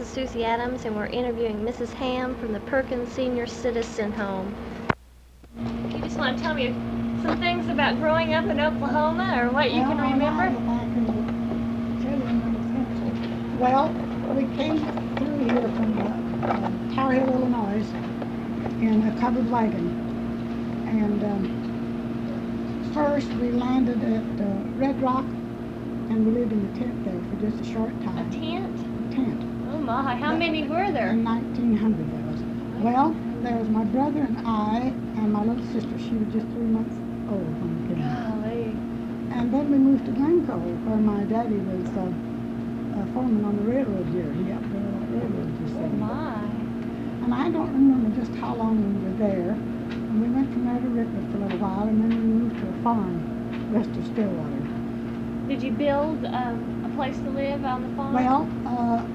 is Suzie Adams, and we're interviewing Mrs. Hamm from the Perkins Senior Citizen Home. You just want to tell me some things about growing up in Oklahoma, or what you can remember? Well, we came through here from Tower Hill, Illinois, in a covered wagon. And first we landed at Red Rock, and we lived in a tent there for just a short time. A tent? A tent. Oh my, how many were there? In 1900 there was. Well, there was my brother and I, and my little sister. She was just 3 months old when we came. Golly. And then we moved to Glencoe, where my daddy was foreman on the railroad here. He helped build that railroad, you see. Oh my. And I don't remember just how long we were there. And we went from there to Ripley for a little while, and then we moved to a farm west of Stillwater. Did you build a place to live on the farm? Well,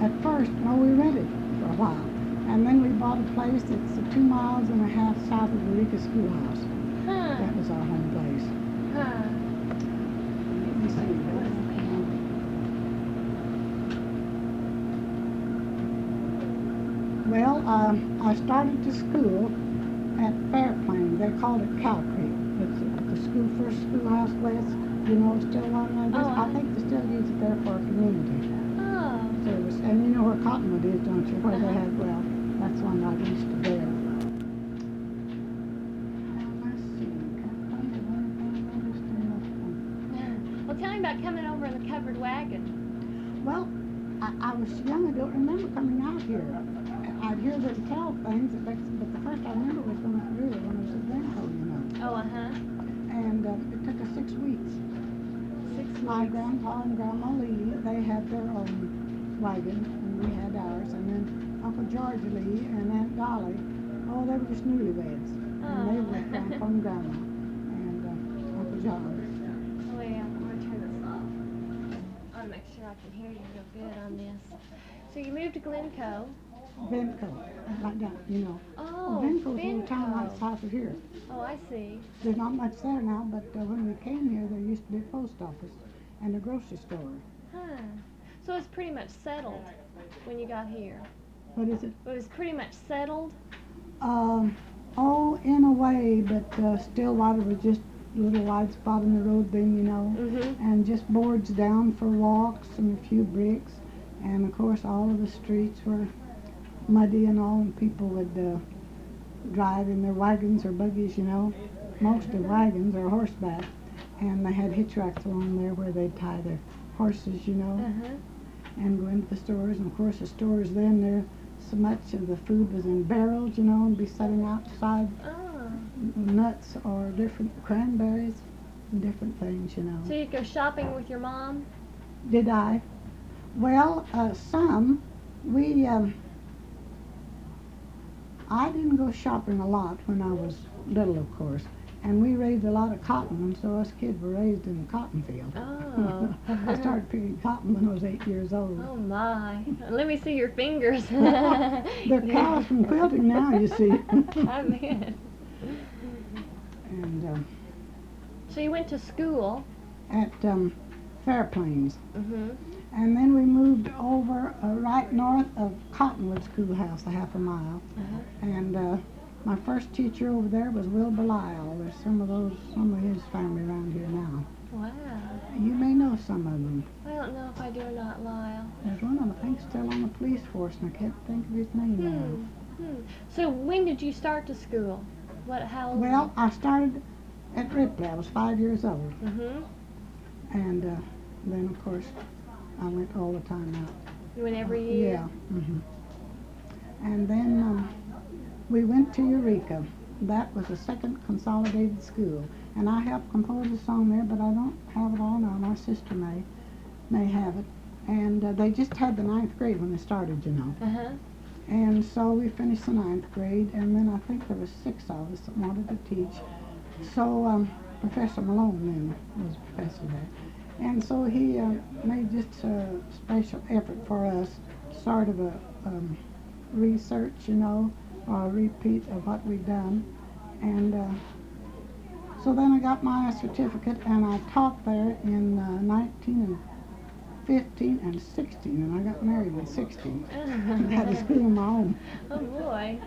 at first, no, we rented for a while. And then we bought a place that's 2.5 miles south of Eureka Schoolhouse. Huh. That was our home place. Huh. Let me see. Well, I started to school at Fairplains. They called it Cow Creek. It's the first schoolhouse west. You know, Stillwater. I think they still use it there for a community service. And you know where Cottonwood is, don't you? Where they had, well, that's one right east of there. Let's see. Can't find it. Well, tell me about coming over in the covered wagon. Well, I was young. I don't remember coming out here. I'd hear them tell things, but the first I remember was when I was at Glencoe, you know. Oh, uh-huh. And it took us 6 weeks. My grandpa and Grandma Lee, they had their own wagon, and we had ours. And then Uncle George Lee and Aunt Dolly, they were just newlyweds. And they were with Grandpa and Grandma and Uncle John. Wait, I'm going to turn this off. I want to make sure I can hear you real good on this. So you moved to Glencoe. Glencoe, like that, you know. Oh, Glencoe's a little town right south of here. Oh, I see. There's not much there now, but when we came here, there used to be a post office and a grocery store. Huh. So it's pretty much settled when you got here. What is it? It was pretty much settled? In a way, but Stillwater was just a little wide spot in the road then, you know. Mm-hmm. And just boards down for walks and a few bricks. And of course, all of the streets were muddy and all, and people would drive in their wagons or buggies, you know, mostly wagons or horseback, and they had hitch racks along there where they'd tie their horses, you know, and go into the stores. And of course, the stores then, there so much of the food was in barrels, you know, and be setting outside nuts or different cranberries and different things, you know. So you'd go shopping with your mom? Did I? Well, some. I didn't go shopping a lot when I was little, of course, and we raised a lot of cotton, and so us kids were raised in the cotton field. Oh. I started picking cotton when I was 8 years old. Oh my. Let me see your fingers. They're calloused from quilting now, you see. I bet. And so you went to school? At Fairplains. Mm-hmm. And then we moved over right north of Cottonwood Schoolhouse, a half a mile. And my first teacher over there was Will Belial. There's some of his family around here now. Wow. You may know some of them. I don't know if I do or not, Lyle. There's one of them, I think, still on the police force, and I can't think of his name now. So when did you start to school? How old? Well, I started at Ripley. I was 5 years old. Mm-hmm. And then, of course, I went all the time out. You went every year? Yeah. Mm-hmm. And then we went to Eureka. That was the second consolidated school. And I helped compose a song there, but I don't have it all now. My sister may have it. And they just had the 9th grade when they started, you know. And so we finished the 9th grade, and then I think there was 6 of us that wanted to teach. So Professor Malone then was a professor there. And so he made just a special effort for us, sort of a research, you know, or a repeat of what we'd done. And so then I got my certificate, and I taught there in 15, and 16, and I got married at 16. I had a school of my own. Oh boy.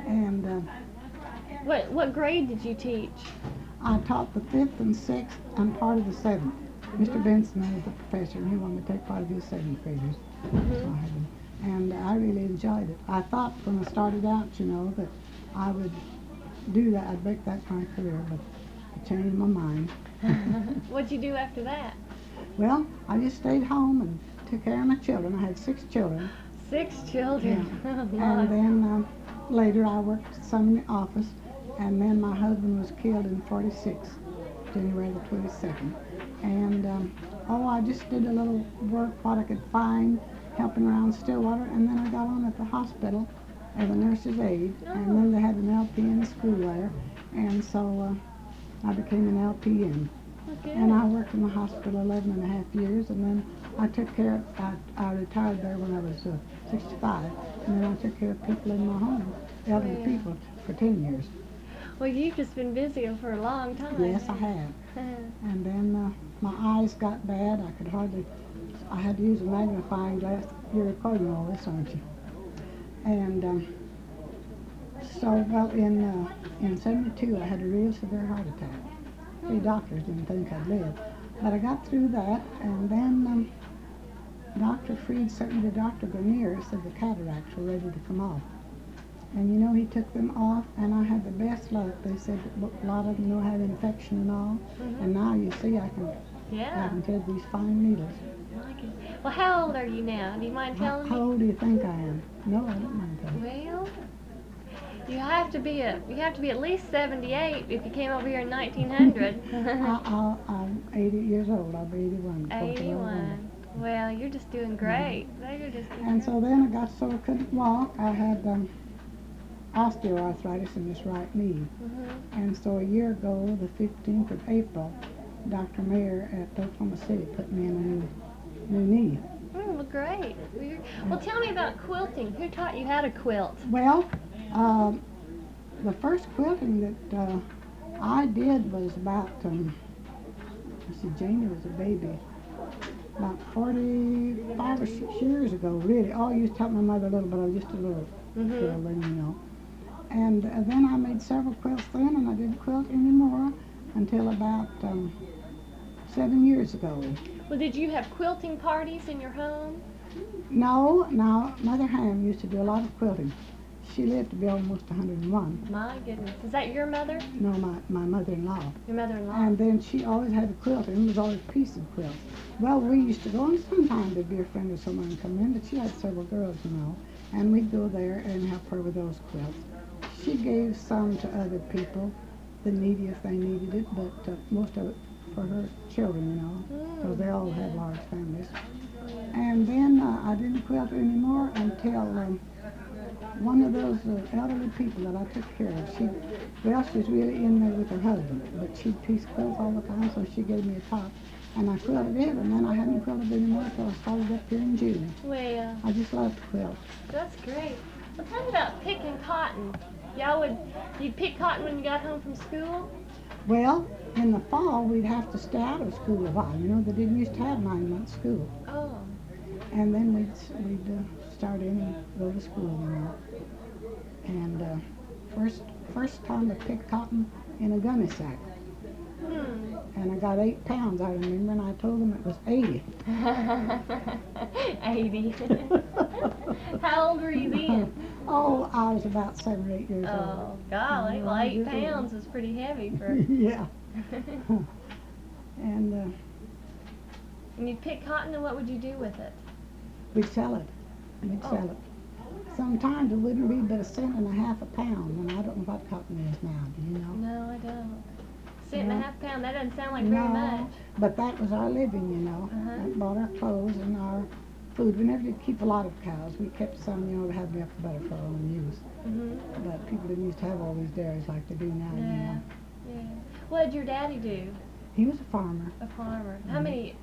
And What grade did you teach? I taught the 5th and 6th and part of the 7th. Mr. Benson was the professor, and he wanted me to take part of his 7th graders. So I had them. And I really enjoyed it. I thought when I started out, you know, that I would do that, I'd make that my career, but I changed my mind. What'd you do after that? Well, I just stayed home and took care of my children. I had 6 children. 6 children. Yeah. And then later I worked some in the office, and then my husband was killed in 46, January the 22nd. And I just did a little work, what I could find, helping around Stillwater, and then I got on at the hospital as a nurse's aide, and then they had an LPN school there, and so I became an LPN. Okay. And I worked in the hospital 11 and a half years, and then I took care I retired there when I was 65, and then I took care of people in my home, elderly people, for 10 years. Well, you've just been busy for a long time. Yes, I have. And then my eyes got bad. I had to use a magnifying glass. You're recording all this, aren't you? And in 72, I had a real severe heart attack. The doctors didn't think I'd live. But I got through that, and then Dr. Freed sent me to Dr. Grenier, said the cataracts were ready to come off. And you know, he took them off, and I had the best luck. They said a lot of them have infection and all. And now you see I can thread these fine needles. Well, how old are you now? Do you mind telling me? How old do you think I am? No, I don't mind telling. Well, you have to be at least 78 if you came over here in 1900. I'm 80 years old. I'll be 81. 81. Well, you're just doing great. You're just doing and so then I got so I couldn't walk. I had osteoarthritis in this right knee. And so a year ago, the 15th of April, Dr. Mayer at Oklahoma City put me in a new knee. Well, great. Well, tell me about quilting. Who taught you how to quilt? Well, the first quilting that I did was about, Janie was a baby, about 45 or 6 years ago, really. I used to help my mother a little, but I was just a little girl then, you know. And then I made several quilts then, and I didn't quilt anymore until about 7 years ago. Well, did you have quilting parties in your home? No, Mother Hamm used to do a lot of quilting. She lived to be almost 101. My goodness. Is that your mother? No, my mother-in-law. Your mother-in-law. And then she always had a quilt, and it was always a piece of quilt. Well, we used to go, and sometimes there'd be a friend or someone come in, but she had several girls, you know, and we'd go there and help her with those quilts. She gave some to other people, the needy if they needed it, but most of it for her children, you know, because they all had large families. And then I didn't quilt anymore until one of those elderly people that I took care of, she was really in there with her husband, but she'd piece quilts all the time, so she gave me a top, and I quilted it, and then I hadn't quilted anymore until I started up here in June. Well, I just love to quilt. That's great. Well, tell me about picking cotton. You'd pick cotton when you got home from school? Well, in the fall, we'd have to stay out of school a while. You know, they didn't used to have 9-month school. Oh. And then we'd start in and go to school, you know. And first time I picked cotton in a gunny sack. And I got 8 pounds, I remember, and I told them it was 80. 80. How old were you then? Oh, I was about 7 or 8 years old. Oh, golly. Well, 8 pounds is pretty heavy for... Yeah. And and you'd pick cotton, and what would you do with it? we'd sell it. We'd sell it. Sometimes it wouldn't be but 1.5 cents a pound, and I don't know what cotton is now, do you know? No, I don't. 1.5 cents, that doesn't sound like very much. But that was our living, you know. That bought our clothes and our food. We never did keep a lot of cows. We kept some, you know, to have milk butter for our own use. But people didn't used to have all these dairies like they do now, you know. Yeah. What did your daddy do? He was a farmer. A farmer. How many,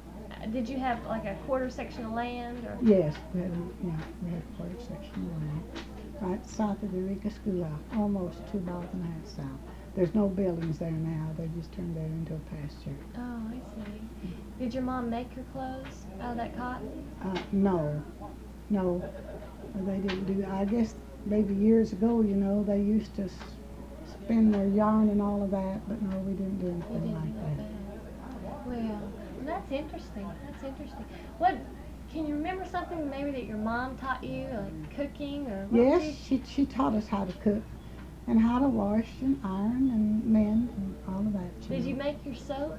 did you have like a quarter section of land? Or? Yes, we had a quarter section of land right south of the Eureka Schoolhouse, almost 2.5 miles south. There's no buildings there now. They just turned that into a pasture. Oh, I see. Did your mom make your clothes out of that cotton? No, no, they didn't do. I guess maybe years ago, you know, they used to spin their yarn and all of that, but no, we didn't do You anything didn't like do that. that. Well, that's interesting. That's interesting. What can you remember something maybe that your mom taught you, like cooking or? What Yes, did she taught us how to cook and how to wash and iron and mend and all of that. Did know. you make your soap?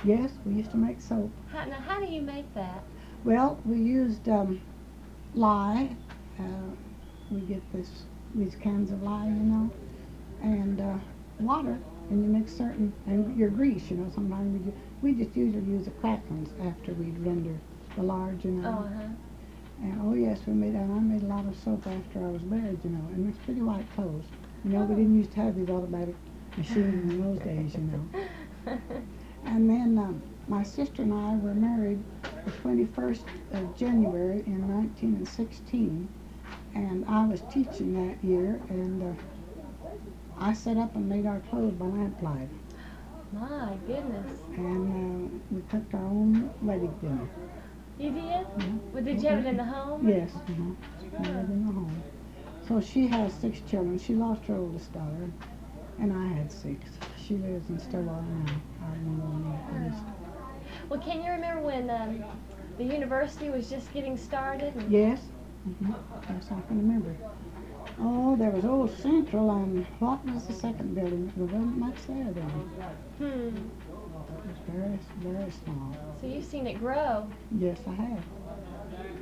Yes, we used to make soap. How do you make that? Well, we used lye. We get these cans of lye, you know, and water, and you mix certain, and your grease, you know. Sometimes we just usually use the crackers after we'd render the lard, you know. Oh, uh-huh. And oh yes, I made a lot of soap after I was married, you know, and it's pretty white clothes. You know, we didn't used to have these automatic machines in those days, you know. And then my sister and I were married the 21st of January in 1916, and I was teaching that year, and I set up and made our clothes by lamplight, My goodness. and we cooked our own wedding dinner. You did? Yeah. Well, did you have it in the home? Yes, married in the home. So she has 6 children. She lost her oldest daughter, and I had 6. She lives in Stillwater now. I don't know. Well, can you remember when the university was just getting started? Yes. Yes, I can remember. Oh, there was Old Central, and what was the second building? There wasn't much there then. Hmm. It was very, very small. So you've seen it grow. Yes, I have.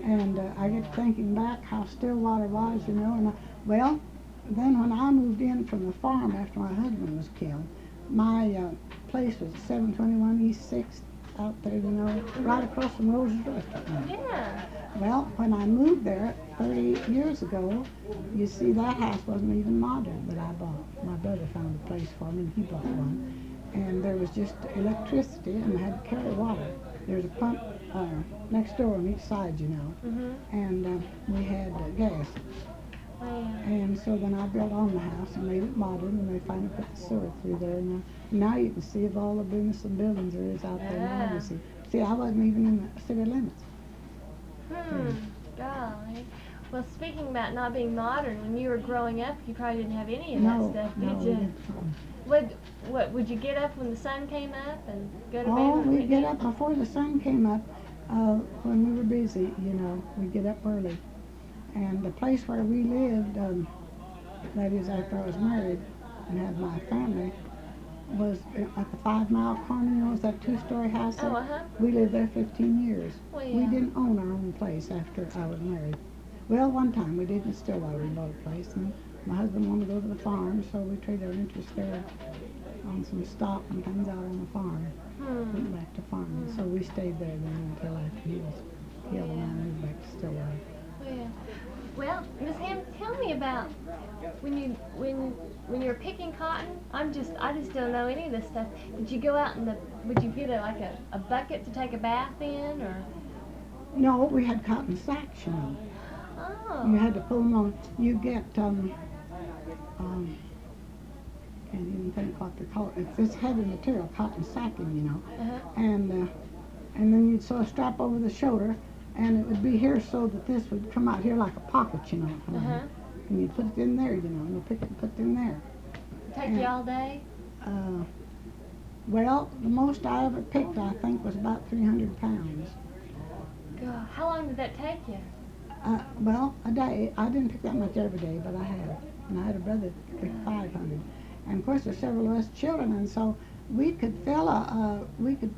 And I get thinking back how Stillwater was, you know, and well, then when I moved in from the farm after my husband was killed, my place was 721 East 6th out there, you know, right across from Rose's Restaurant. Yeah. Well, when I moved there 30 years ago, you see that house wasn't even modern that I bought. My brother found a place for me and he bought one. And there was just electricity and they had to carry water. There's a pump next door on each side, you know. And we had gas. And so then I built on the house and made it modern, and they finally put the sewer through there. And now you can see of all the business and buildings there is out there now. You see. See, I wasn't even in the city limits. Golly. Well, speaking about not being modern, when you were growing up, you probably didn't have any of that stuff, did you? What would you get up when the sun came up and go to bed? Oh, we'd get up before the sun came up. When we were busy, you know, we'd get up early. And the place where we lived, that is after I was married and had my family, was at the 5 Mile Corner, you know, it's that 2-story house there. Oh, uh-huh. We lived there 15 years. Well, We yeah. didn't own our own place after I was married. Well, one time we did in Stillwater, we bought a place, and my husband wanted to go to the farm, so we traded our interest there on some stock and things out on the farm. Went back to farming, so we stayed there then until after he was killed, and I moved back to Stillwater. Yeah. Well, Miss Hamm, tell me about when you were picking cotton. I just don't know any of this stuff. Did you go out would you get a bucket to take a bath in, or? No, we had cotton sacks, you know. Oh. You had to pull them on. You get can't even think what they call it. It's this heavy material, cotton sacking, you know. And then you'd sew a strap over the shoulder, and it would be here so that this would come out here like a pocket, you know. And you'd put it in there, you know, and you pick it and put it in there. Take you all day? Well, the most I ever picked, I think, was about 300 pounds. God, how long did that take you? Well, a day. I didn't pick that much every day, but I had. And I had a brother that picked 500. And of course, there's several of us children, and so we could we could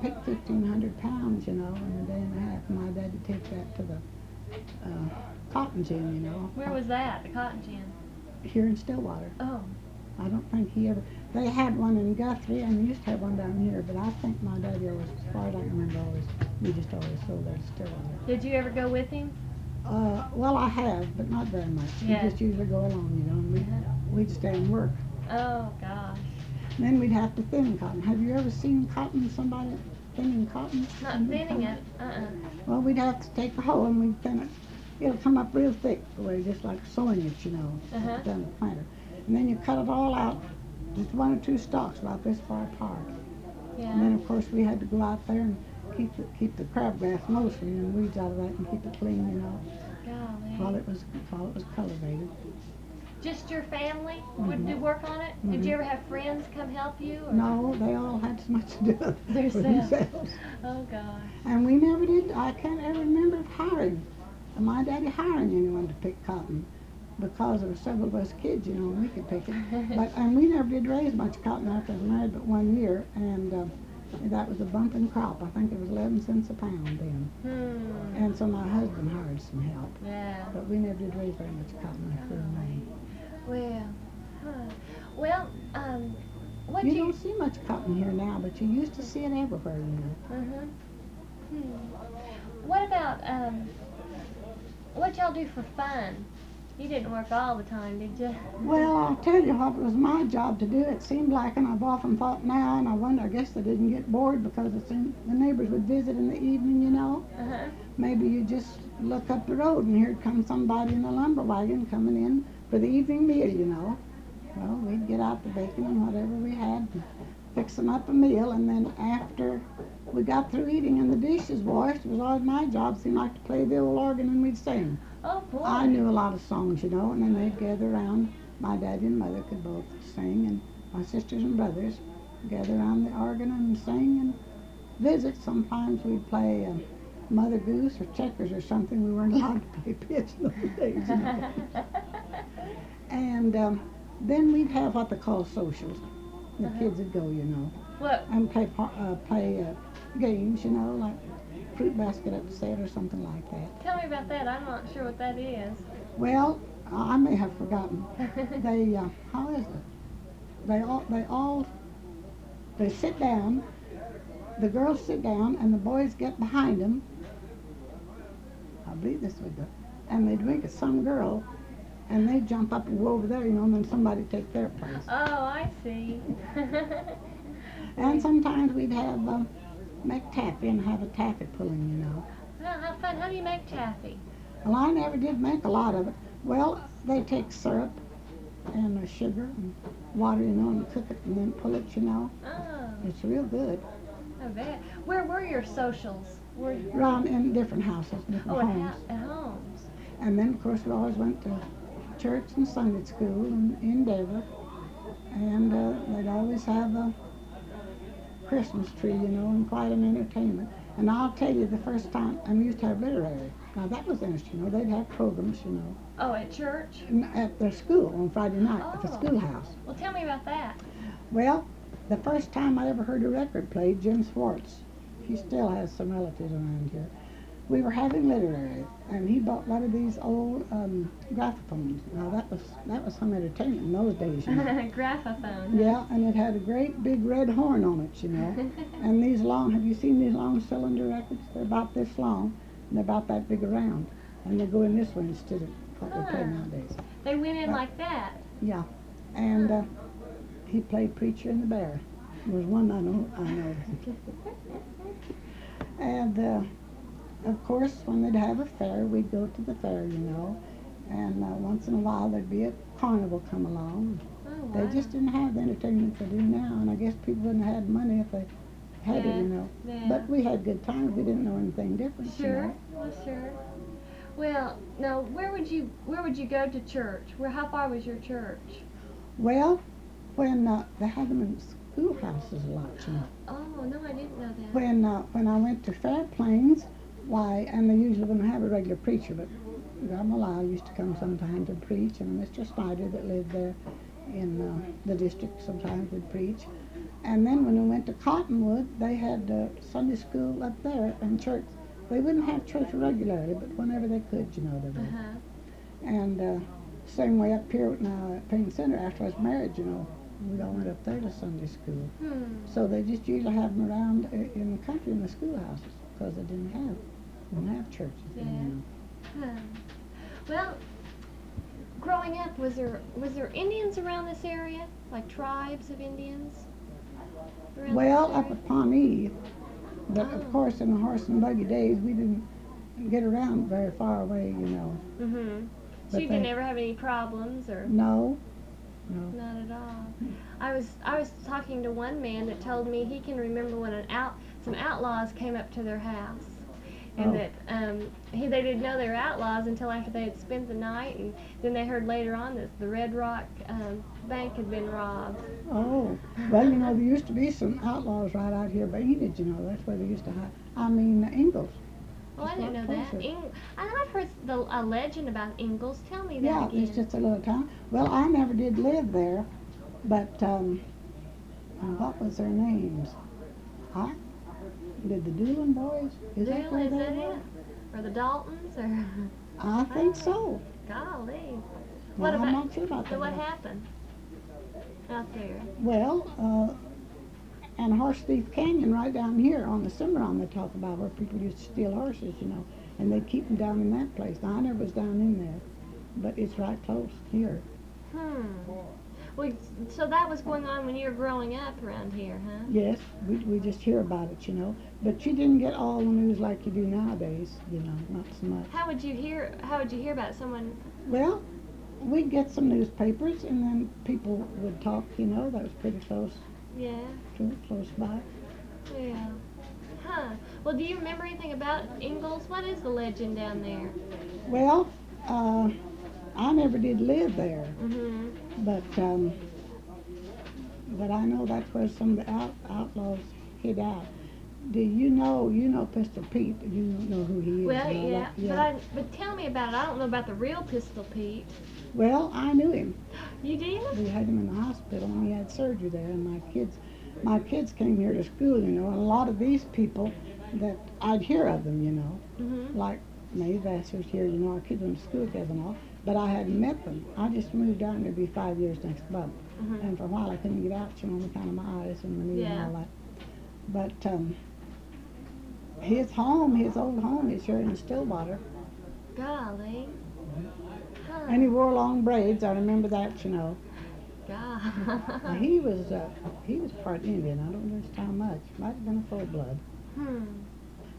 pick 1,500 pounds, you know, in a day and a half. And my dad would take that to the cotton gin, you know. Where was that, the cotton gin? Here in Stillwater. Oh. I don't think he ever. They had one in Guthrie, and they used to have one down here, but I think my daddy always, as far as I can remember, we just always sold at Stillwater. Did you ever go with him? Well, I have, but not very much. Yeah. We just usually go along, you know, and we'd stay and work. Oh, gosh. And then we'd have to thin cotton. Have you ever seen somebody thinning cotton? Not thinning it. Well, we'd have to take the hoe and we'd thin it. It'll come up real thick, the way just like sewing it, you know, done with planter. And then you cut it all out just one or two stalks about this far apart. Yeah. And then of course we had to go out there and keep the crabgrass mostly and weeds out of that and keep it clean, you know, while Golly. it was cultivated. Just your family would do work on it? Did you ever have friends come help you? Or? No, they all had so much to do with it for Themselves. themselves. Oh, gosh. And we never did, I can't ever remember my daddy hiring anyone to pick cotton because there were several of us kids, you know, and we could pick it. And we never did raise much cotton after I was married but 1 year, and that was a bumping crop. I think it was 11 cents a pound then. And so my husband hired some help. Yeah. But we never did raise very much cotton after we were married. Well, what You don't see much cotton here now, but you used to see it everywhere, you know. What about, what y'all do for fun? You didn't work all the time, did you? Well, I'll tell you what, it was my job to do. It seemed like, and I've often thought now, and I wonder, I guess they didn't get bored because it seemed the neighbors would visit in the evening, you know. Maybe you just look up the road and here comes somebody in a lumber wagon coming in for the evening meal, you know. Well, we'd get out the bacon and whatever we had and fix them up a meal, and then after we got through eating and the dishes washed, it was always my job, seemed like to play the old organ and we'd sing. Oh, boy. I knew a lot of songs, you know, and then they'd gather around. My daddy and mother could both sing, and my sisters and brothers gather around the organ and sing and visit. Sometimes we'd play Mother Goose or checkers or something. We weren't allowed to play pitch in those days, you know. And then we'd have what they call socials. The kids would go, you know, What? and play games, you know, like fruit basket upset or something like that. Tell me about that. I'm not sure what that is. Well, I may have forgotten. How is it? They sit down, the girls sit down, and the boys get behind them. I believe this would go. And they drink at some girl, and they jump up and go over there, you know, and then somebody take their place. Oh, I see. And sometimes we'd have make taffy and have a taffy pulling, you know. Well, how fun. How do you make taffy? Well, I never did make a lot of it. Well, they take syrup and sugar and water, you know, and cook it and then pull it, you know. Oh, It's real good. I bet. Where were your socials? Around in different houses, different homes. At homes. And then, of course, we always went to church and Sunday school in Denver. And they'd always have a Christmas tree, you know, and quite an entertainment. And I'll tell you, the first time, I used to have literary. Now, that was interesting, you know. They'd have programs, you know. Oh, at church? At their school on Friday night at the schoolhouse. Well, tell me about that. Well, the first time I ever heard a record played, Jim Swartz, he still has some relatives around here. We were having literary, and he bought one of these old graphophones. Now that was some entertainment in those days, you know. Graphophone. Yeah, and it had a great big red horn on it, you know. And these long, have you seen these long cylinder records? They're about this long, and they're about that big around. And they go in this way instead of what they play nowadays. They went in like that. Yeah, and he played Preacher and the Bear. There was one I know. And of course, when they'd have a fair, we'd go to the fair, you know. And once in a while, there'd be a carnival come along. Oh, wow. They just didn't have the entertainment they do now, and I guess people wouldn't have had money if they had it, you know. Yeah. But we had good times. We didn't know anything different. Sure. You know? Well, sure. Well, now, where would you go to church? How far was your church? Well, when they had them in schoolhouses a lot, you know. Oh, no, I didn't know that. When I went to Fair Plains, why, and they usually wouldn't have a regular preacher, but Grandma Lyle used to come sometimes and preach, and Mr. Snyder that lived there in the district sometimes would preach. And then when we went to Cottonwood, they had Sunday school up there and church. They wouldn't have church regularly, but whenever they could, you know, they would. And same way up here now at Payne Center, after I was married, you know, we all went up there to Sunday school. So they just usually have them around in the country in the schoolhouses because they didn't have churches. Yeah. Then, you know. Well, growing up, was there Indians around this area? Like tribes of Indians? Well, up at Pawnee, but of course in the horse and buggy days, we didn't get around very far away, you know. So But you didn't ever have any problems, or? No, No. Not at all. I was talking to one man that told me he can remember when some outlaws came up to their house, and Oh. that they didn't know they were outlaws until after they had spent the night, and then they heard later on that the Red Rock bank had been robbed. Oh, well, you know, there used to be some outlaws right out here by Enid, you know, that's where they used to hide. I mean, Ingalls. Well, I Just didn't know right that. closer. And I've heard a legend about Ingalls. Tell me that Yeah, again. it's just a little town. Well, I never did live there, but what was their names? I did the Doolin boys? Is that where Is they that were? it? Or the Daltons? Or I think so. golly. Well, I'm not sure about So that. what happened out there? Well, and Horse Thief Canyon right down here on the Cimarron they talk about where people used to steal horses, you know, and they'd keep them down in that place. Now, I never was down in there, but it's right close here. Well, so that was going on when you were growing up around here, huh? Yes, we just hear about it, you know, but you didn't get all the news like you do nowadays, you know, not so much. How would you hear about someone? Well, we'd get some newspapers and then people would talk, you know, that was pretty close, Yeah. close by. Yeah. Huh. Well, do you remember anything about Ingalls? What is the legend down there? Well, I never did live there, Mhm. but I know that's where some of the outlaws hid out. Do you know Pistol Pete? Do you know who he is? Well, and all yeah, that? but tell me about it. I don't know about the real Pistol Pete. Well, I knew him. You did? We had him in the hospital and he had surgery there, and my kids came here to school, you know, and a lot of these people that I'd hear of them, you know, Mhm. like Mae Vassar's here, you know, our kids went to school together and all, but I hadn't met them. I just moved out and it'd be 5 years next month. Mhm. And for a while I couldn't get out, you know, on account of my eyes and my knee and Yeah. all that. But his old home is here in Stillwater. Golly. Huh. And he wore long braids, I remember that, you know. God. He was part Indian, I don't know how much. Might have been a full blood.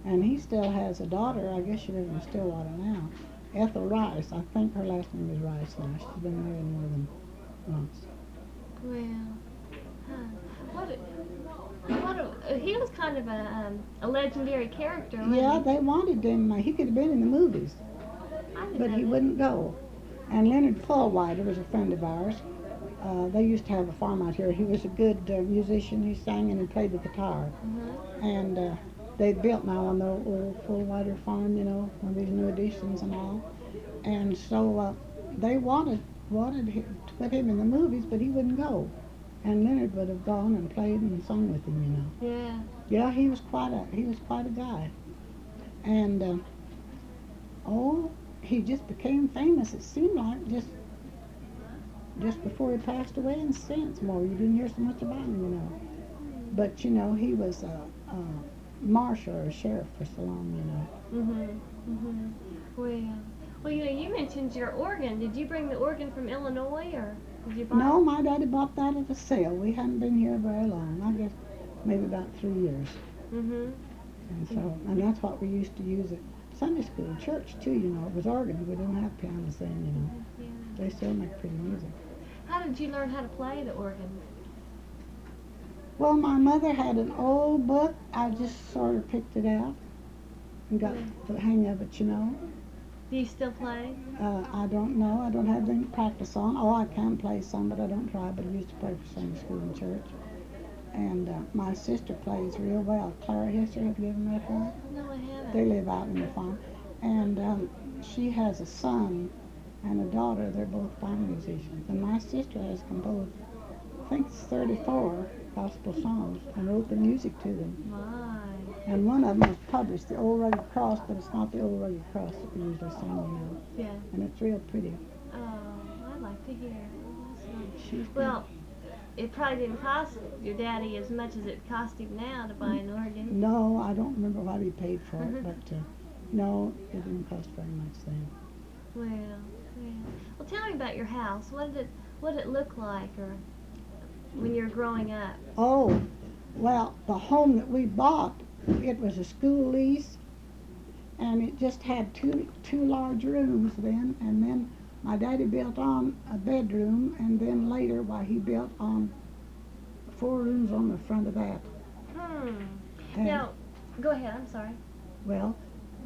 And he still has a daughter, I guess she lives in Stillwater now. Ethel Rice, I think her last name is Rice now. She's been married more than once. Well, huh. He was kind of a legendary character, wasn't Yeah, he? they wanted him. He could have been in the movies, I didn't but know he that. wouldn't go. And Leonard Fullwider was a friend of ours. They used to have a farm out here. He was a good musician. He sang and he played the guitar. Mhm. And they built now on the old Fullwider farm, you know, one of these new additions and all. And so they wanted him to put him in the movies, but he wouldn't go. And Leonard would have gone and played and sung with him, you know. Yeah. Yeah, he was quite a guy. And he just became famous. It seemed like just before he passed away, and since more you didn't hear so much about him, you know. But you know, he was a marshal or a sheriff for so long, you know. Mhm. Mhm. Well, you know, you mentioned your organ. Did you bring the organ from Illinois, or did you buy No, it? my daddy bought that at a sale. We hadn't been here very long. I guess maybe about 3 years. Mhm. And that's what we used to use at Sunday school, church too, you know. It was organ. We didn't have pianos then, you know. Yeah. They still make pretty music. How did you learn how to play the organ? Well, my mother had an old book. I just sort of picked it out and got the hang of it, you know. Do you still play? I don't know. I don't have any practice on. Oh, I can play some, but I don't try. But I used to play for Sunday school and church. And my sister plays real well. Clara Hester, have you ever met her? No, I haven't. They live out in the farm. And she has a son and a daughter. They're both fine musicians. And my sister has composed, I think it's 34 gospel songs and wrote the music to them. My. And one of them was published, the Old Rugged Cross, but it's not the Old Rugged Cross that we usually sing, you know. Yeah. And it's real pretty. Oh, I'd like to hear it. That's nice. She's Well, it probably didn't cost your daddy as much as it cost him now to buy an organ. No, I don't remember what he paid for it, but no, it didn't cost very much then. Well, tell me about your house. What did it look like, or when you were growing up? Oh, well, the home that we bought, it was a school lease, and it just had two large rooms then, and then My daddy built on a bedroom, and then later, he built on 4 rooms on the front of that. And, Now, go ahead. I'm sorry. well,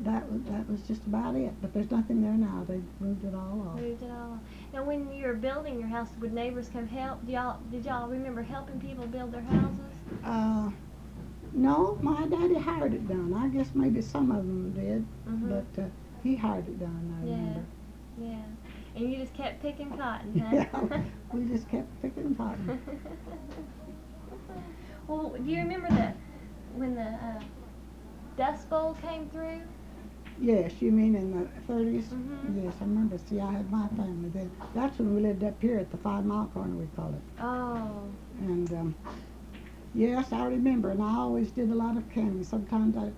that was just about it. But there's nothing there now. They moved it all off. Moved it all. Now, when you were building your house, would neighbors come help? Did y'all remember helping people build their houses? No, my daddy hired it done. I guess maybe some of them did, but he hired it done, I remember. Yeah. And you just kept picking cotton, huh? Yeah, we just kept picking cotton. Well, do you remember when the Dust Bowl came through? Yes, you mean in the 30s? Mhm. Yes, I remember. See, I had my family then. That's when we lived up here at the 5 Mile Corner, we call it. Oh. And yes, I remember. And I always did a lot of canning. Sometimes I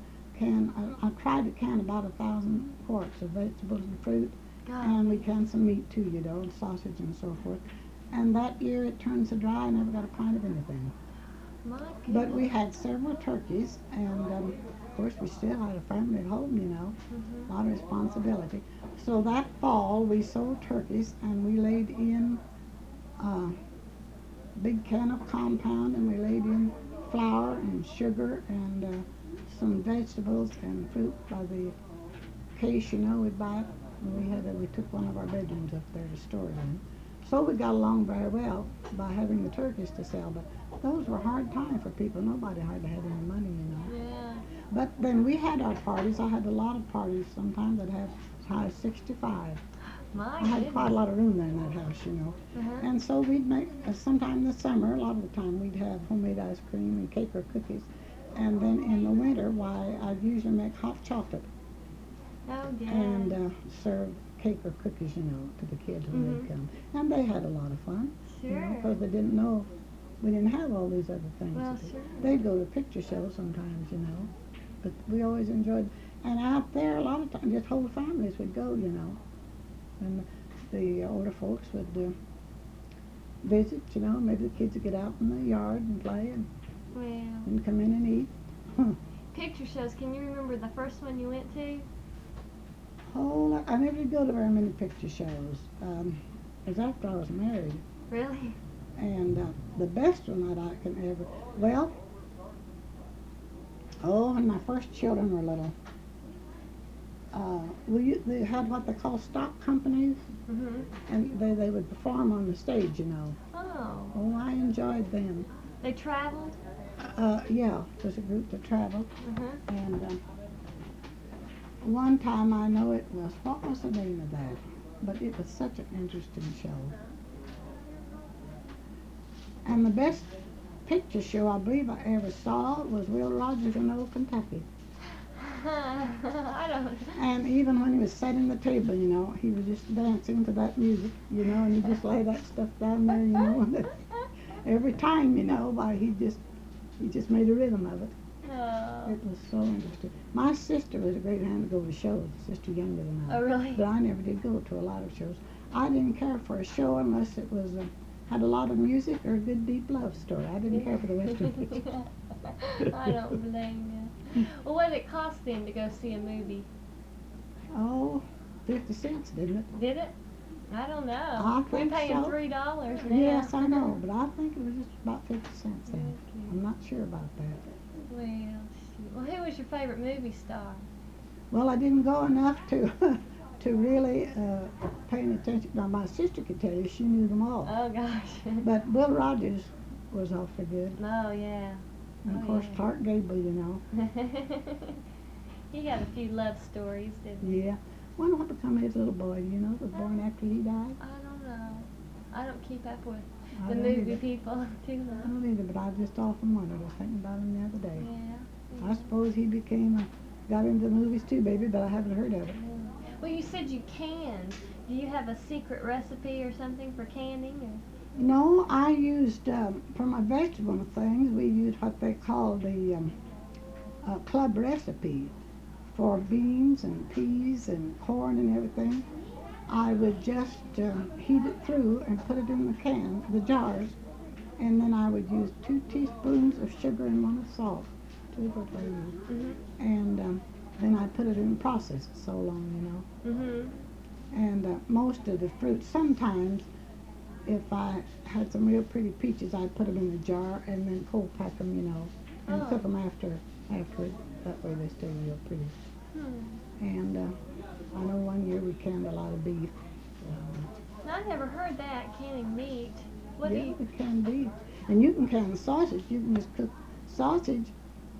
tried to can about 1,000 quarts of vegetables and fruit. God. And we canned some meat too, you know, and sausage and so forth. And that year it turned so dry I never got a pint of anything. My goodness. But we had several turkeys, and of course we still had a family at home, you know, a lot of responsibility. So that fall we sold turkeys, and we laid in a big can of compound, and we laid in flour and sugar and some vegetables and fruit by the case, you know, we'd buy it. And we took one of our bedrooms up there to store it in. So we got along very well by having the turkeys to sell, but those were hard times for people. Nobody hardly had any money, you know. Yeah. But then we had our parties. I had a lot of parties. Sometimes I'd have as high as 65. My I had goodness. quite a lot of room there in that house, you know. And so we'd make, sometime in the summer, a lot of the time, we'd have homemade ice cream and cake or cookies. And then in the winter, why, I'd usually make hot chocolate Oh, yeah. and serve cake or cookies, you know, to the kids when they'd come. And they had a lot of fun, you know, Sure. because they didn't know we didn't have all these other things. Well, to do. sure. They'd go to picture shows sometimes, you know, but we always enjoyed. And out there, a lot of times, just whole families would go, you know, and the older folks would visit, you know. Maybe the kids would get out in the yard and play Well, and come in and eat. picture shows. Can you remember the first one you went to? I never did go to very many picture shows. It was after I was married. Really? And the best one that I can ever, well, when my first children were little, they had what they call stock companies, and they would perform on the stage, you know. Oh. Oh, I enjoyed them. They traveled? Yeah, there's a group that traveled, Uh-huh. and one time I know it was, what was the name of that? But it was such an interesting show. And the best picture show I believe I ever saw was Will Rogers in Old Kentucky. I don't. And even when he was setting the table, you know, he was just dancing to that music, you know, and he just lay that stuff down there, you know, and every time, you know, he just made a rhythm of it. Oh. It was so interesting. My sister was a great hand to go to shows, sister younger than I. Oh, really? But I never did go to a lot of shows. I didn't care for a show unless it was had a lot of music or a good deep love story. I didn't care for the Western pictures. I don't blame you. Well, what did it cost then to go see a movie? Oh, 50 cents, didn't it? Did it? I don't know. I We're think paying so. $3 now. Yes, I know, but I think it was just about 50 cents then. Okay. I'm not sure about that. Well, shoot. Well, who was your favorite movie star? Well, I didn't go enough to to really pay any attention. Now, my sister could tell you, she knew them all. Oh, gosh. But Will Rogers was awfully good. Oh, yeah. And of Oh, course, yeah. Clark Gable, you know. He had a few love stories, didn't he? Yeah. Wonder what become of his little boy, you know, was born after he died. I don't know. I don't keep up with I the don't movie either. people too I much. don't either, but I just often wondered. I was thinking about him the other day. Yeah. I suppose he got into the movies too, baby, but I haven't heard of it. Well, you said you canned. Do you have a secret recipe or something for canning? Or? No, I used, for my vegetable things, we used what they call the club recipe for beans and peas and corn and everything. I would just heat it through and put it in the jars, and then I would use 2 teaspoons of sugar and 1 of salt. 2 what I use. And then I put it in the process so long, you know. And most of the fruit, sometimes if I had some real pretty peaches, I'd put them in a jar and then cold pack them, and Oh. cook them after. That way they stay real pretty. And I know one year we canned a lot of beef. I never heard that, canning meat. What do Yeah, you... we can beef. And you can can sausage. You can just cook sausage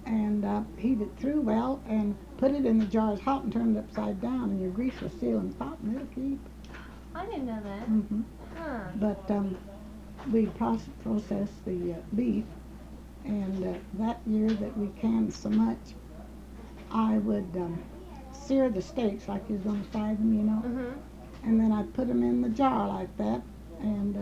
and heat it through well and put it in the jars hot and turn it upside down, and your grease will seal and pop and it'll keep. I didn't know that. Mm-hmm. Huh. But we process the beef, and that year that we canned so much, I would sear the steaks like you was going to fry them, and then I'd put them in the jar like that, and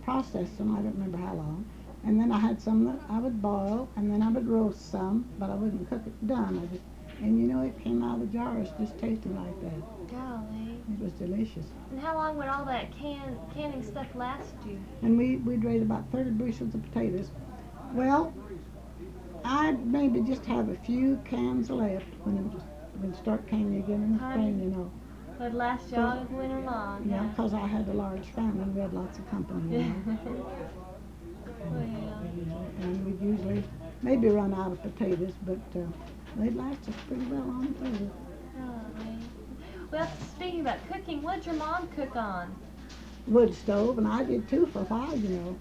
process them. I don't remember how long. And then I had some that I would boil, and then I would roast some, but I wouldn't cook it done. And it came out of the jars just tasting like that. Golly. It was delicious. And how long would all that canning stuff last you? And we'd raise about 30 bushels of potatoes. Well, I'd maybe just have a few cans left when start canning again in the spring, Would last you all winter long. Yeah, because I had a large family and we had lots of company, Well. And we'd usually maybe run out of potatoes, but they'd last us pretty well on through. Golly. Well, speaking about cooking, what'd your mom cook on? Wood stove, and I did too for a while,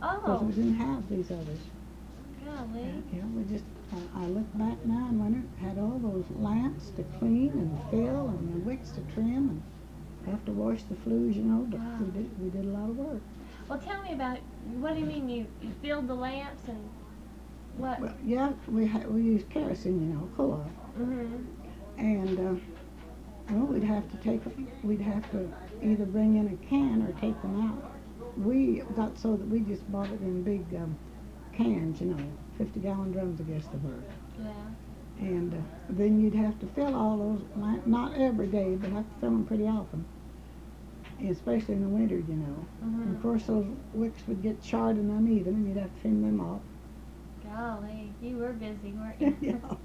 Oh. because we didn't have these others. Golly. Yeah, we just, I look back now and when it had all those lamps to clean and fill and the wicks to trim and have to wash the flues, but we did a lot of work. Well, tell me about, what do you mean you filled the lamps and what? Well, yeah, we used kerosene, coal. And we'd have to either bring in a can or take them out. We got so that we just bought it in big cans, 50-gallon drums, I guess they were. Yeah. And then you'd have to fill all those, not every day, but have to fill them pretty often, especially in the winter, And of course those wicks would get charred and uneven, and you'd have to trim them off. Golly, you were busy, weren't you? Yeah.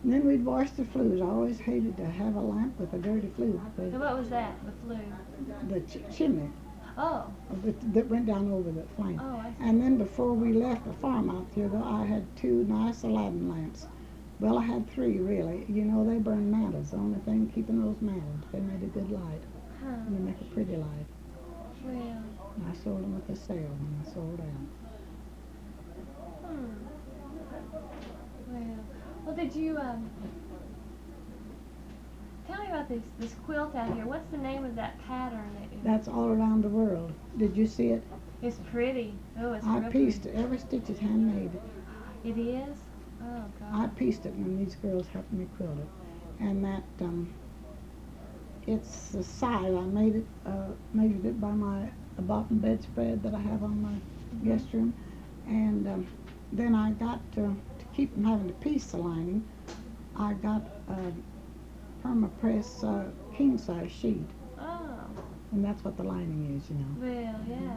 And then we'd wash the flues. I always hated to have a lamp with a dirty flue. So what was that, the flue? The chimney Oh. that went down over the flame. Oh, I see. And then before we left the farm out there, though, I had 2 nice Aladdin lamps. Well, I had 3 really. They burn mantles. The only thing keeping those mantles. They made a good light. Huh. And they make a pretty light. Well. And I sold them at the sale when I sold out. Well, did you, tell me about this quilt out here. What's the name of that pattern that you... That's all around the world. Did you see it? It's pretty. Oh, it's I real pieced pretty. it. Every stitch is handmade. It is? Oh, God. I pieced it when these girls helped me quilt it. And that, it's the size. I measured it by the bottom bedspread that I have on my guest room. And then I got to keep from having to piece the lining, I got a perma-press king-size sheet. Oh. And that's what the lining is, Well, yeah.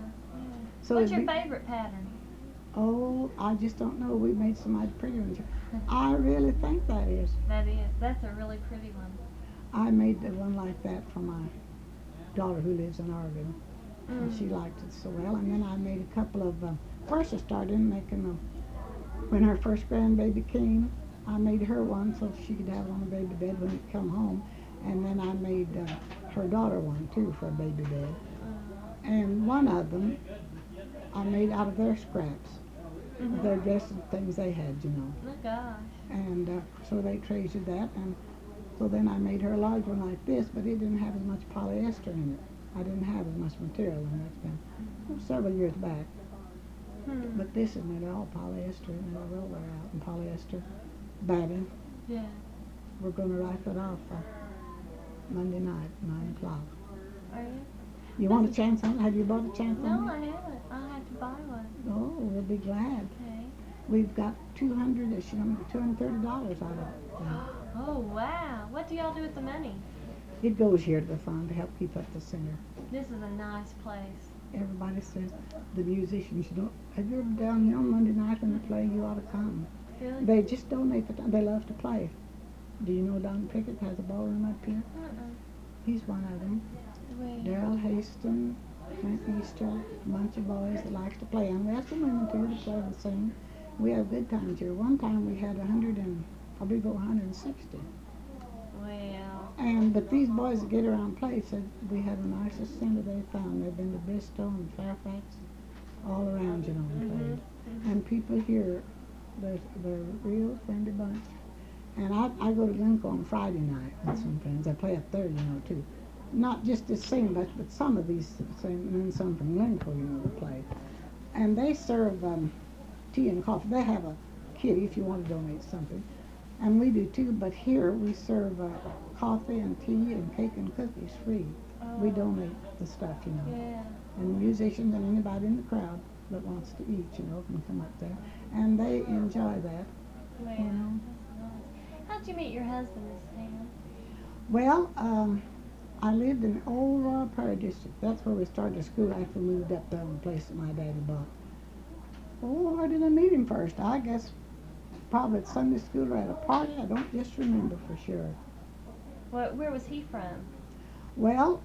So What's your favorite pattern? Oh, I just don't know. We made some mighty pretty ones. I really think that is. That is. That's a really pretty one. I made the one like that for my daughter who lives in Oregon. And she liked it so well. And then I made a couple of, first I started making them. When her first grandbaby came, I made her one so she could have it on a baby bed when it come home. And then I made her daughter one too for a baby bed. And one of them I made out of their scraps. Their dressing things they had, Oh, gosh. And so they treasured that. And so then I made her a large one like this, but it didn't have as much polyester in it. I didn't have as much material in it. That's been several years back. But this is nearly all polyester, and it will wear out in polyester batting. Yeah. We're going to write it off Monday night, 9 o'clock. Are you? You want a chance on it? Have you bought a chance No, on I it? haven't. I'll have to buy one. Oh, we'll be glad. Okay. We've got $230 out of it. Oh, wow. What do y'all do with the money? It goes here to the fund to help keep up the center. This is a nice place. Everybody says, the musicians, have you ever down here on Monday night when they play? You ought to come. Really? They just donate the time. They love to play. Do you know Don Pickett has a ballroom up here? He's one of them. Well, Daryl Haston, Clint Easter, a bunch of boys that likes to play. And we have some women too to play and sing. We have good times here. One time we had 100 and, I believe, 160. well, But these boys that get around play said we had the nicest center they found. They've been to Bristol and Fairfax, all around, you know, and played. And people here, they're a real friendly bunch. And I go to Glencoe on Friday night with some friends. I play up there, you know, too. Not just to sing, but some of these sing, and then some from Glencoe, you know, to play. And they serve tea and coffee. They have a kitty if you want to donate something. And we do too, but here we serve coffee and tea and cake and cookies free. We donate the stuff, you know. yeah. And musicians and anybody in the crowd that wants to eat, you know, can come up there. And they enjoy that. Well, You know. that's nice. How'd you meet your husband, Miss Ham? Well, I lived in old Royal Prairie District. That's where we started the school after we moved up there on the place that my daddy bought. Oh, where did I meet him first? I guess probably at Sunday school or at a party. I don't just remember for sure. Where was he from? Well,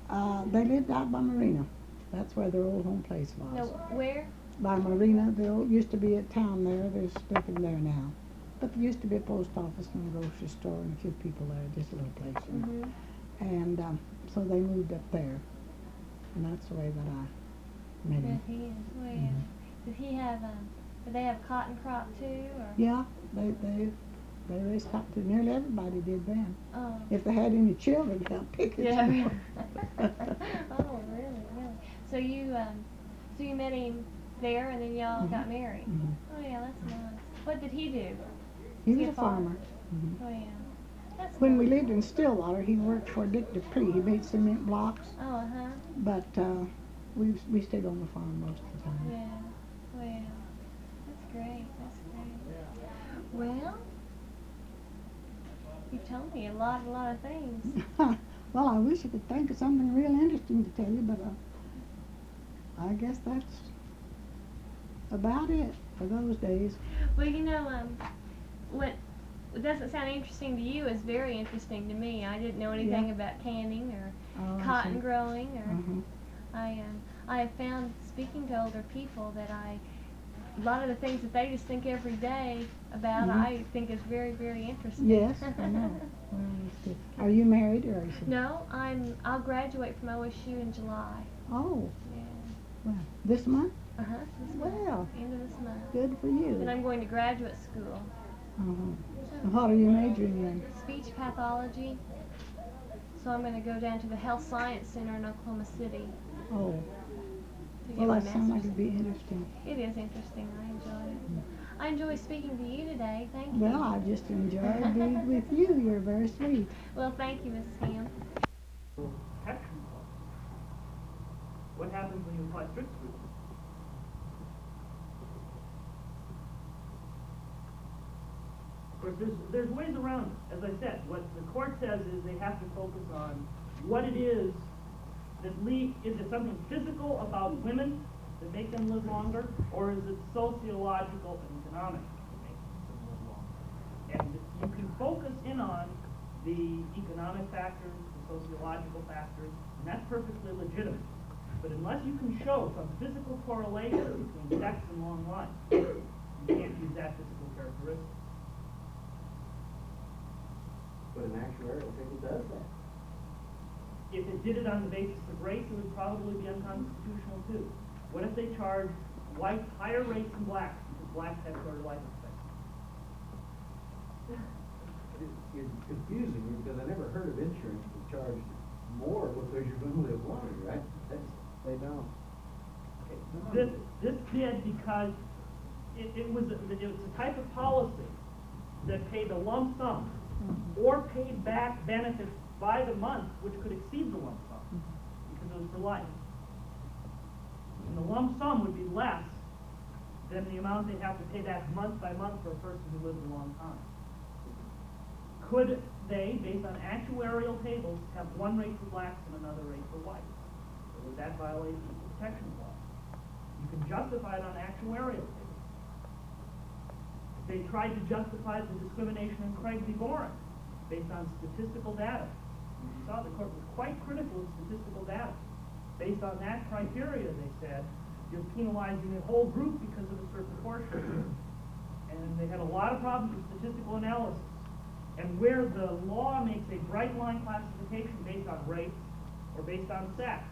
they lived out by Marina. That's where their old home place was. No, where? By Marina, there used to be a town there. There's nothing there now. But there used to be a post office and a grocery store and a few people there, just a little place. You know. And so they moved up there. And that's the way that I met him. Good he is. Well, did he have did they have cotton crop too, or? Yeah, they raised cotton too. Nearly everybody did then. Oh. If they had any children, help pick it. Yeah. Oh, really? So you met him there, and then y'all got married. Oh yeah, that's nice. What did he do? He was a farmer. Oh yeah, that's When we nice. lived in Stillwater, he worked for Dick Dupree. He made cement blocks, Oh but we stayed on the farm most of the time. yeah. Well, that's great. That's great. Well, you told me a lot of things. Well, I wish I could think of something real interesting to tell you, but I guess that's about it for those days. Well, you know, what doesn't sound interesting to you is very interesting to me. I didn't know anything about canning or Oh, I cotton see. growing, or I have found speaking to older people that a lot of the things that they just think every day about, I think is very, very interesting. Yes, I know. Well, that's good. Are you married or are you? No, I'll graduate from OSU in July. Oh, Yeah. well, this month? This month. Well, End of this month. good for you. Then I'm going to graduate school. And what are you majoring in? Speech pathology. So I'm going to go down to the Health Science Center in Oklahoma City Oh, to get well, my that sounds like master's. it'd be interesting. It is interesting. I enjoy it. I enjoy speaking to you today. Thank you. Well, I just enjoyed being with you. You're very sweet. Well, thank you, Mrs. Hamm. Protection clause. What happens when you apply strict scrutiny? Of course, there's ways around it. As I said, what the court says is they have to focus on what it is that is it something physical about women that make them live longer, or is it sociological and economic that make them live longer? And you can focus in on the economic factors, the sociological factors, and that's perfectly legitimate. But unless you can show some physical correlation between sex and long life, you can't use that physical characteristic. But an actuarial table does that. If it did it on the basis of race, it would probably be unconstitutional too. What if they charge whites higher rates than blacks because blacks have shorter life expectancy? It's confusing because I never heard of insurance that charged more because you're going to live longer, right? They don't. Okay. This did because it was a type of policy that paid a lump sum or paid back benefits by the month, which could exceed the lump sum because it was for life. And the lump sum would be less than the amount they'd have to pay back month by month for a person who lived a long time. Could they, based on actuarial tables, have one rate for blacks and another rate for whites? Or would that violate the equal protection clause? You can justify it on actuarial tables. They tried to justify the discrimination in Craig v. Boren based on statistical data. You saw the court was quite critical of statistical data. Based on that criteria, they said, you're penalizing a whole group because of a certain portion. And they had a lot of problems with statistical analysis. And where the law makes a bright line classification based on race or based on sex,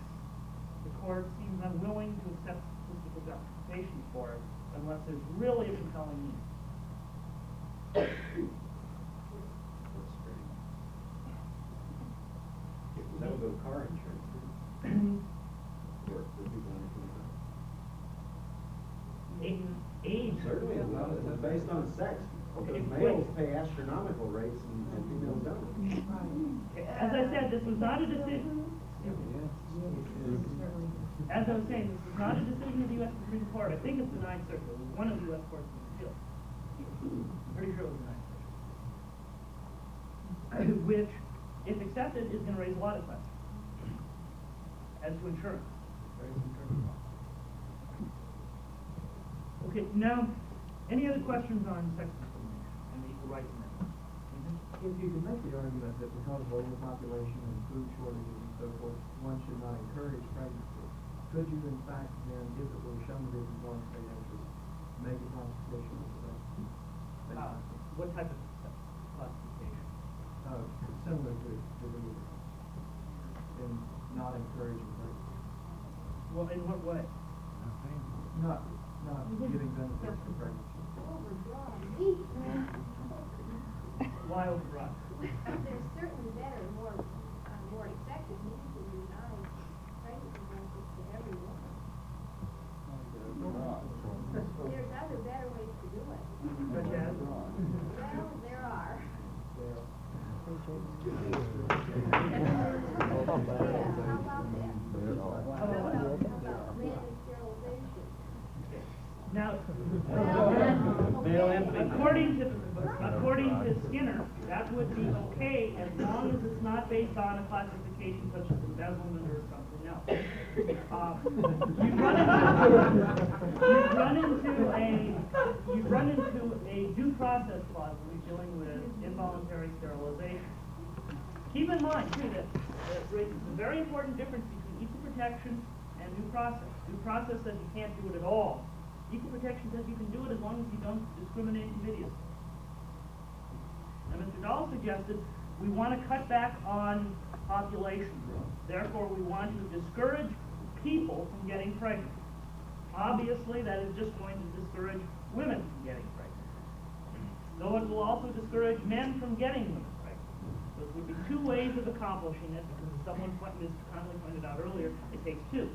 the court seems unwilling to accept statistical justification for it unless there's really a compelling need. That would go to car insurance, too. For people under 25. Age. Certainly, well, it's based on sex. Okay, Males pay astronomical rates and females don't. As I said, this was not a decision. As I was saying, this was not a decision of the U.S. Supreme Court. I think it's the Ninth Circuit. It was one of the U.S. courts of appeals. I'm pretty sure it was the Ninth Circuit. Which, if accepted, is going to raise a lot of questions as to insurance. Various insurance laws. Okay, now, any other questions on sex discrimination and the Equal Rights Amendment? If you could make the argument that because of overpopulation and food shortages and so forth, one should not encourage pregnancy, could you in fact then, if it were shown to be in the state interest, make a classification of sex? What type of classification? Similar to the in not encouraging pregnancy. Well, in what way? Not giving benefits to pregnancy. Why overbroad? There's certainly better and more effective means to deny pregnancy benefits to everyone. There's other better ways to do it. Such as? Well, there are. How about managed sterilization? Now, according to Skinner, that would be okay as long as it's not based on a classification such as embezzlement or something else. You run into a due process clause when you're dealing with involuntary sterilization. Keep in mind too that there's a very important difference between equal protection and due process. Due process says you can't do it at all. Equal protection says you can do it as long as you don't discriminate invidiously. And Mr. Dahl suggested we want to cut back on population growth. Therefore, we want to discourage people from getting pregnant. Obviously, that is just going to discourage women from getting pregnant. Though it will also discourage men from getting women pregnant. Those would be two ways of accomplishing it, because as someone, Ms. Connolly pointed out earlier, it takes two.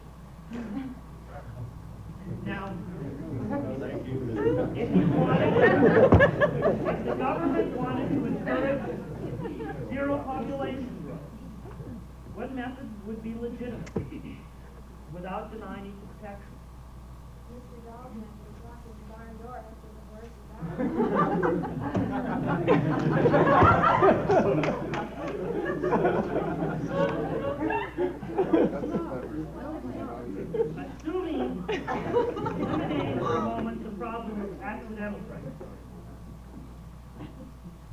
Now, if the government wanted to encourage zero population growth, what methods would be legitimate without denying equal protection? Mr. Dahlman was locking the barn door after the horse is out. Assuming, eliminating for a moment the problem of accidental pregnancy,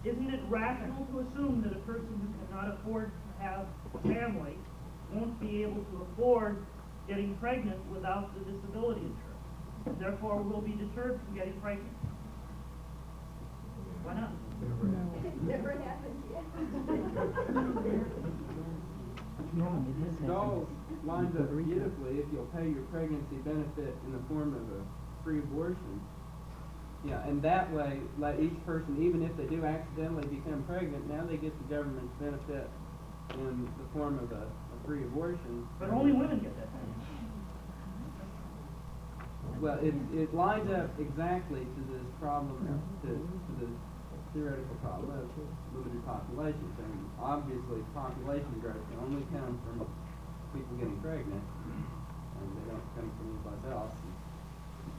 isn't it rational to assume that a person who cannot afford to have a family won't be able to afford getting pregnant without the disability insurance? Therefore, will be deterred from getting pregnant. Why not? Never happened yet. Dahl lines up beautifully if you'll pay your pregnancy benefit in the form of a free abortion. Yeah, and that way, let each person, even if they do accidentally become pregnant, now they get the government's benefit in the form of a free abortion. But only women get that. Well, it lines up exactly to this problem, to the theoretical problem of limited population. So obviously, population growth can only come from people getting pregnant, and they don't come from anybody else.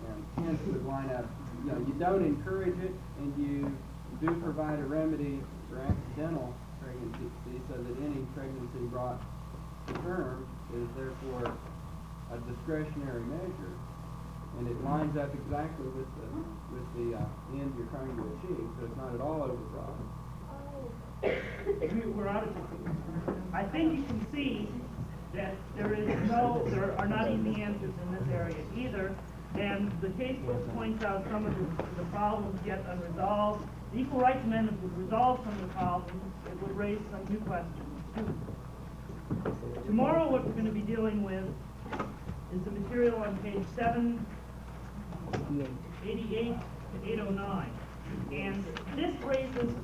And hence, it would line up. You know, you don't encourage it, and you do provide a remedy for accidental pregnancy, so that any pregnancy brought to term is therefore a discretionary measure, and it lines up exactly with the end you're trying to achieve. So it's not at all overbroad. We're out of time. I think you can see that there are not easy answers in this area either. And the casebook points out some of the problems yet unresolved. The Equal Rights Amendment would resolve some of the problems. It would raise some new questions too. Tomorrow what we're going to be dealing with is the material on page 788 to 809. And this raises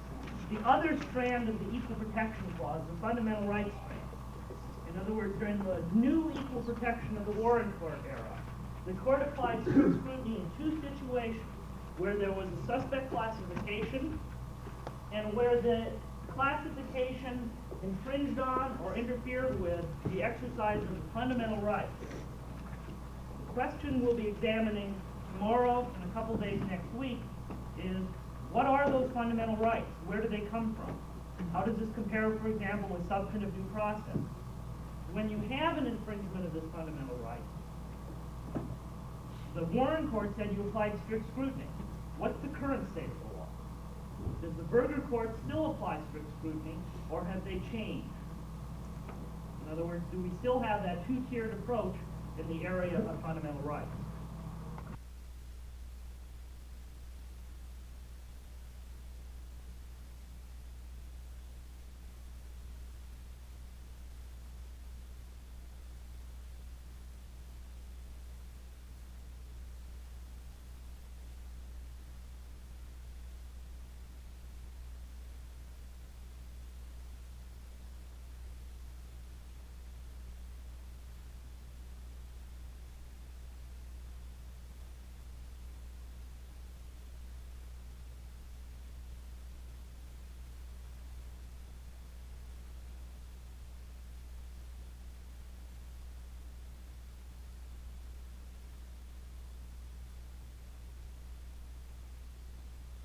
the other strand of the Equal Protection Clause, the fundamental rights strand. In other words, during the new equal protection of the Warren Court era, the court applied strict scrutiny in two situations, where there was a suspect classification and where the classification infringed on or interfered with the exercise of the fundamental rights. The question we'll be examining tomorrow and a couple days next week is, what are those fundamental rights? Where do they come from? How does this compare, for example, with substantive due process? When you have an infringement of this fundamental right, the Warren Court said you applied strict scrutiny. What's the current state of the law? Does the Berger Court still apply strict scrutiny, or have they changed? In other words, do we still have that two-tiered approach in the area of fundamental rights?